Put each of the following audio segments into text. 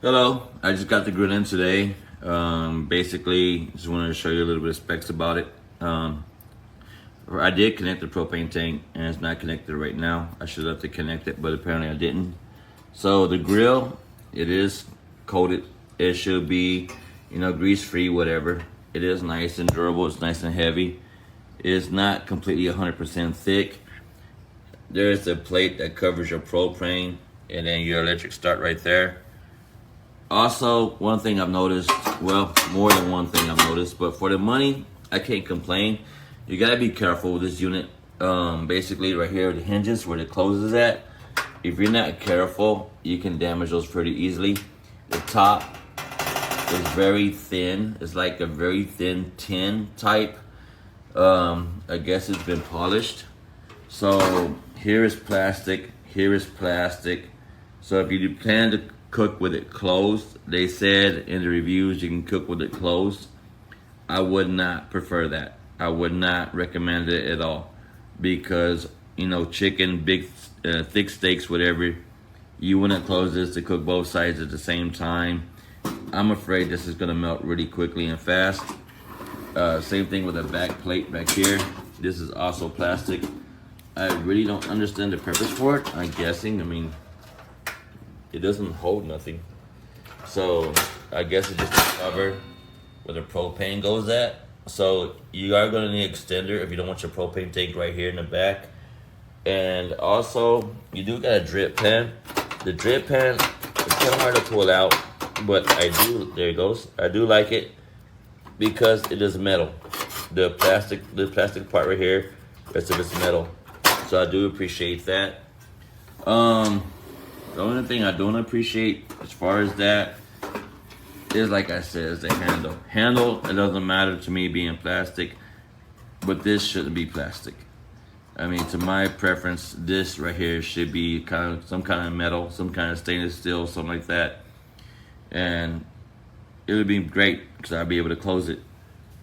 Hello, I just got the grill in today. Basically, just wanted to show you a little bit of specs about it. I did connect the propane tank and it's not connected right now. I should have left it connected, but apparently I didn't. So the grill, it is coated. It should be, grease free, whatever. It is nice and durable. It's nice and heavy. It is not completely 100% thick. There is a plate that covers your propane and then your electric start right there. Also, one thing I've noticed, well, more than one thing I've noticed, but for the money, I can't complain. You gotta be careful with this unit. Basically right here, the hinges where the close is at, if you're not careful, you can damage those pretty easily. The top is very thin. It's like a very thin tin type. I guess it's been polished. So here is plastic, here is plastic. So if you plan to cook with it closed, they said in the reviews you can cook with it closed. I would not prefer that. I would not recommend it at all, because chicken, big thick steaks, whatever, you wouldn't close this to cook both sides at the same time. I'm afraid this is gonna melt really quickly and fast. Same thing with the back plate back here. This is also plastic. I really don't understand the purpose for it. I'm guessing, it doesn't hold nothing. So I guess it's just to cover where the propane goes at. So you are gonna need an extender if you don't want your propane tank right here in the back. And also, you do got a drip pan. The drip pan is kind of hard to pull out, but there it goes. I do like it because it is metal. The plastic part right here, rest of it's metal. So I do appreciate that. The only thing I don't appreciate as far as that is, like I said, is the handle. Handle, it doesn't matter to me being plastic, but this shouldn't be plastic. To my preference, this right here should be some kind of metal, some kind of stainless steel, something like that. And it would be great because I'd be able to close it.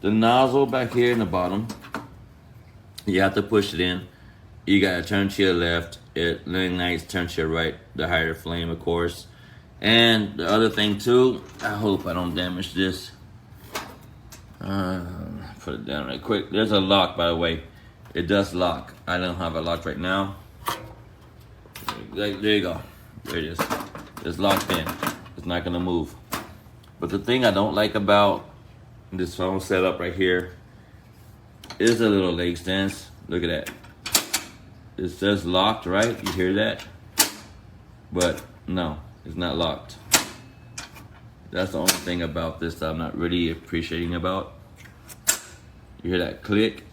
The nozzle back here in the bottom, you have to push it in. You gotta turn to your left. It ignites, turn to your right, the higher flame, of course. And the other thing too, I hope I don't damage this. Put it down right quick. There's a lock, by the way. It does lock. I don't have a lock right now. There you go. There it is. It's locked in. It's not gonna move. But the thing I don't like about this phone setup right here is the little leg stands. Look at that. It says locked, right? You hear that? But no, it's not locked. That's the only thing about this that I'm not really appreciating about. You hear that click?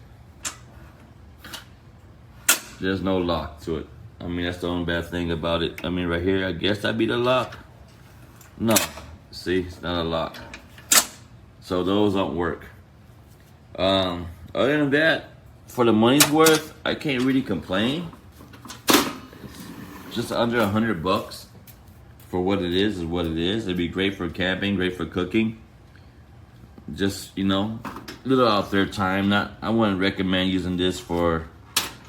There's no lock to it. That's the only bad thing about it. Right here, I guess that'd be the lock. No, see, it's not a lock. So those don't work. Other than that, for the money's worth, I can't really complain. It's just under $100 for what it is what it is. It'd be great for camping, great for cooking. Just, little out there time. I wouldn't recommend using this for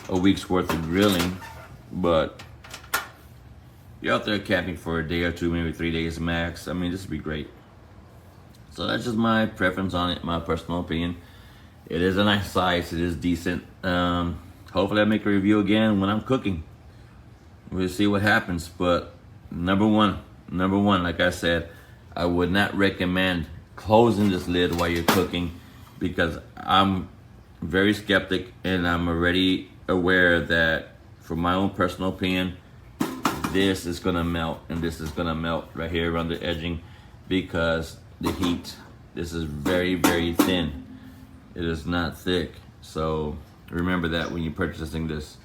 a week's worth of grilling, but you're out there camping for a day or two, maybe 3 days max. This would be great. So that's just my preference on it, my personal opinion. It is a nice size, it is decent. Hopefully I make a review again when I'm cooking. We'll see what happens, but number one, like I said, I would not recommend closing this lid while you're cooking, because I'm very skeptic and I'm already aware that, from my own personal opinion, this is gonna melt, and this is gonna melt right here around the edging because the heat. This is very, very thin. It is not thick. So remember that when you're purchasing this.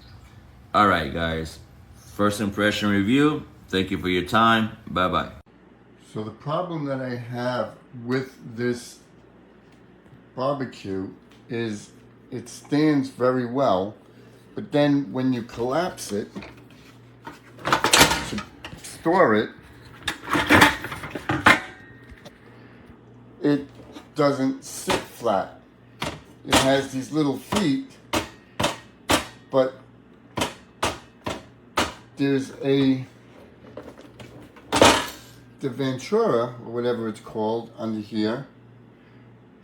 All right, guys. First impression review. Thank you for your time. Bye-bye. So the problem that I have with this barbecue is it stands very well, but then when you collapse it to store it, it doesn't sit flat. It has these little feet, but there's the Ventura, or whatever it's called, under here,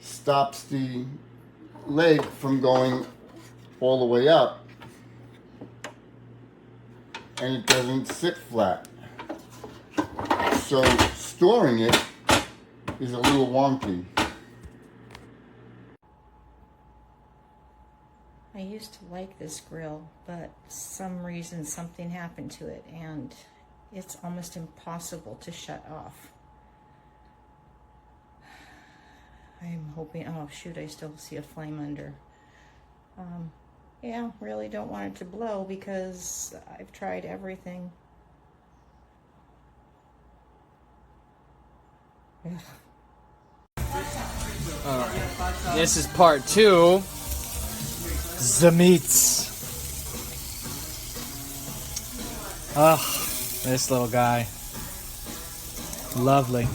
stops the leg from going all the way up, and it doesn't sit flat. So storing it is a little wonky. I used to like this grill, but some reason something happened to it and it's almost impossible to shut off. I'm hoping, oh shoot, I still see a flame under. Yeah, really don't want it to blow because I've tried everything. This is part 2. The meats. Oh, this little guy. Lovely.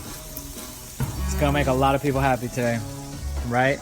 It's gonna make a lot of people happy today, right?